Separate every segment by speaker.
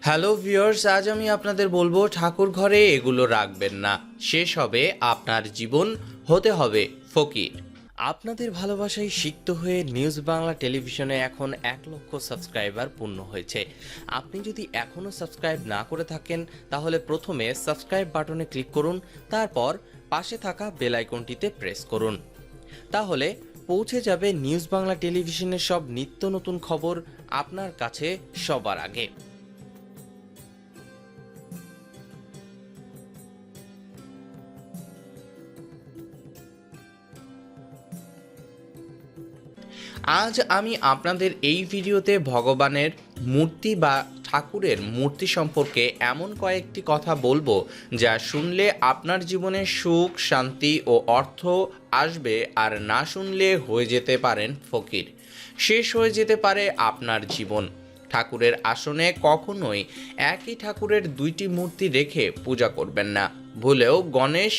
Speaker 1: Hello viewers, আজ আমি আপনাদের বলবো ঠাকুর ঘরে এগুলো রাখবেন না, শেষ হবে আপনার জীবন, হতে হবে ফকির। আপনাদের ভালোবাসায় সিক্ত হয়ে নিউজ বাংলা টেলিভিশনে এখন 1 লক্ষ সাবস্ক্রাইবার পূর্ণ হয়েছে। আপনি যদি এখনও সাবস্ক্রাইব না করে থাকেন তাহলে প্রথমে সাবস্ক্রাইব বাটনে ক্লিক করুন, তারপর পাশে থাকা বেল আইকনটিতে প্রেস করুন। তাহলে পৌঁছে যাবে নিউজ বাংলা টেলিভিশনের সব নিত্য নতুন খবর আপনার কাছে সবার আগে। আজ আমি আপনাদের এই ভিডিওতে ভগবানের মূর্তি বা ঠাকুরের মূর্তি সম্পর্কে এমন কয়েকটি কথা বলবো যা শুনলে আপনার জীবনে সুখ, শান্তি ও অর্থ আসবে, আর না শুনলে হয়ে যেতে পারেন ফকির। শেষ হয়ে যেতে পারে আপনার জীবন। ঠাকুরের আসনে কখনোই একই ঠাকুরের 2টি মূর্তি রেখে পূজা করবেন না। ভুলেও গণেশ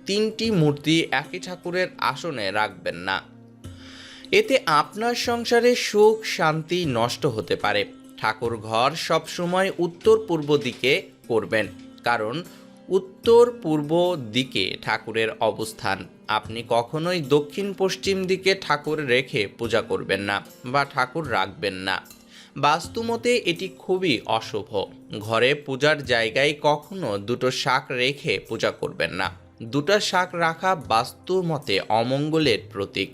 Speaker 1: 3টি মূর্তি একই ঠাকুরের আসনে রাখবেন না। এতে আপনার সংসারে সুখ শান্তি নষ্ট হতে পারে। ঠাকুর ঘর সবসময় উত্তর পূর্ব দিকে করবেন, কারণ উত্তর পূর্ব দিকে ঠাকুরের অবস্থান। আপনি কখনোই দক্ষিণ পশ্চিম দিকে ঠাকুর রেখে পূজা করবেন না বা ঠাকুর রাখবেন না। বাস্তুমতে এটি খুবই অশুভ। ঘরে পূজার জায়গায় কখনো 2টো শাক রেখে পূজা করবেন না। 2টা শাক রাখা বাস্তুর মতে অমঙ্গলের প্রতীক।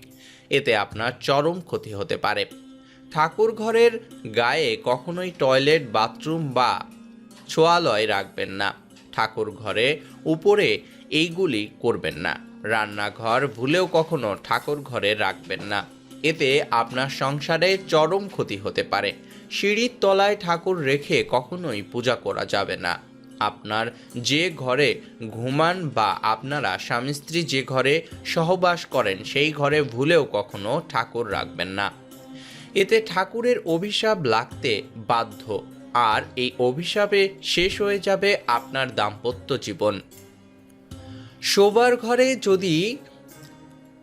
Speaker 1: এতে আপনার চরম ক্ষতি হতে পারে। ঠাকুর ঘরের গায়ে কখনোই টয়লেট, বাথরুম বা ছোয়ালয় রাখবেন না। ঠাকুর ঘরে উপরে এইগুলি করবেন না। রান্নাঘর ভুলেও কখনো ঠাকুর ঘরে রাখবেন না। এতে আপনার সংসারে চরম ক্ষতি হতে পারে। সিঁড়ির তলায় ঠাকুর রেখে কখনোই পূজা করা যাবে না। আপনার যে ঘরে ঘুমান বা আপনারা স্বামী স্ত্রী যে ঘরে সহবাস করেন সেই ঘরে ভুলেও কখনো ঠাকুর রাখবেন না। এতে ঠাকুরের অভিশাপ লাগতে বাধ্য, আর এই অভিশাপে শেষ হয়ে যাবে আপনার দাম্পত্য জীবন। শোবার ঘরে যদি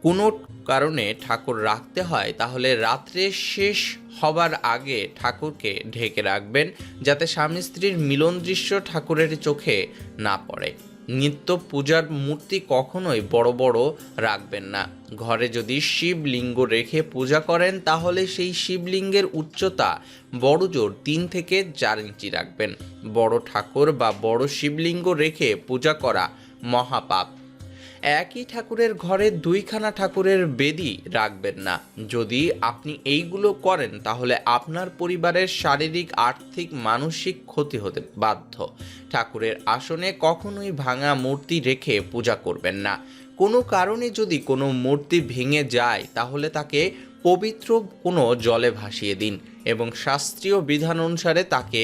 Speaker 1: কোনো কারণে ঠাকুর রাখতে হয় তাহলে রাত্রে শেষ হবার আগে ঠাকুরকে ঢেকে রাখবেন, যাতে স্বামী স্ত্রীর মিলন দৃশ্য ঠাকুরের চোখে না পড়ে। নিত্য পূজার মূর্তি কখনোই বড় বড় রাখবেন না। ঘরে যদি শিবলিঙ্গ রেখে পূজা করেন তাহলে সেই শিবলিঙ্গের উচ্চতা বড়জোর 3 থেকে 4 ইঞ্চি রাখবেন। বড় ঠাকুর বা বড় শিবলিঙ্গ রেখে পূজা করা মহাপাপ। একই ঠাকুরের ঘরে 2খানা ঠাকুরের বেদি রাখবেন না। যদি আপনি এইগুলো করেন তাহলে আপনার পরিবারের শারীরিক, আর্থিক, মানসিক ক্ষতি হতে বাধ্য। ঠাকুরের আসনে কখনোই ভাঙা মূর্তি রেখে পূজা করবেন না। কোনো কারণে যদি কোনো মূর্তি ভেঙে যায় তাহলে তাকে পবিত্র কোনো জলে ভাসিয়ে দিন এবং শাস্ত্রীয় বিধান অনুসারে তাকে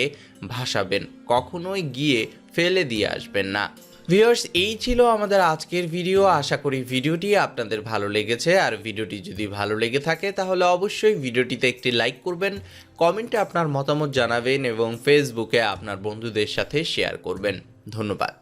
Speaker 1: ভাসাবেন। কখনোই গিয়ে ফেলে দিয়ে আসবেন না। ভিউয়ার্স, এই ছিল আমাদের আজকের ভিডিও। আশা করি ভিডিওটি আপনাদের ভালো লেগেছে। আর ভিডিওটি যদি ভালো লেগে থাকে তাহলে অবশ্যই ভিডিওটিতে একটি লাইক করবেন, কমেন্টে আপনার মতামত জানাবেন এবং ফেসবুকে আপনার বন্ধুদের সাথে শেয়ার করবেন। ধন্যবাদ।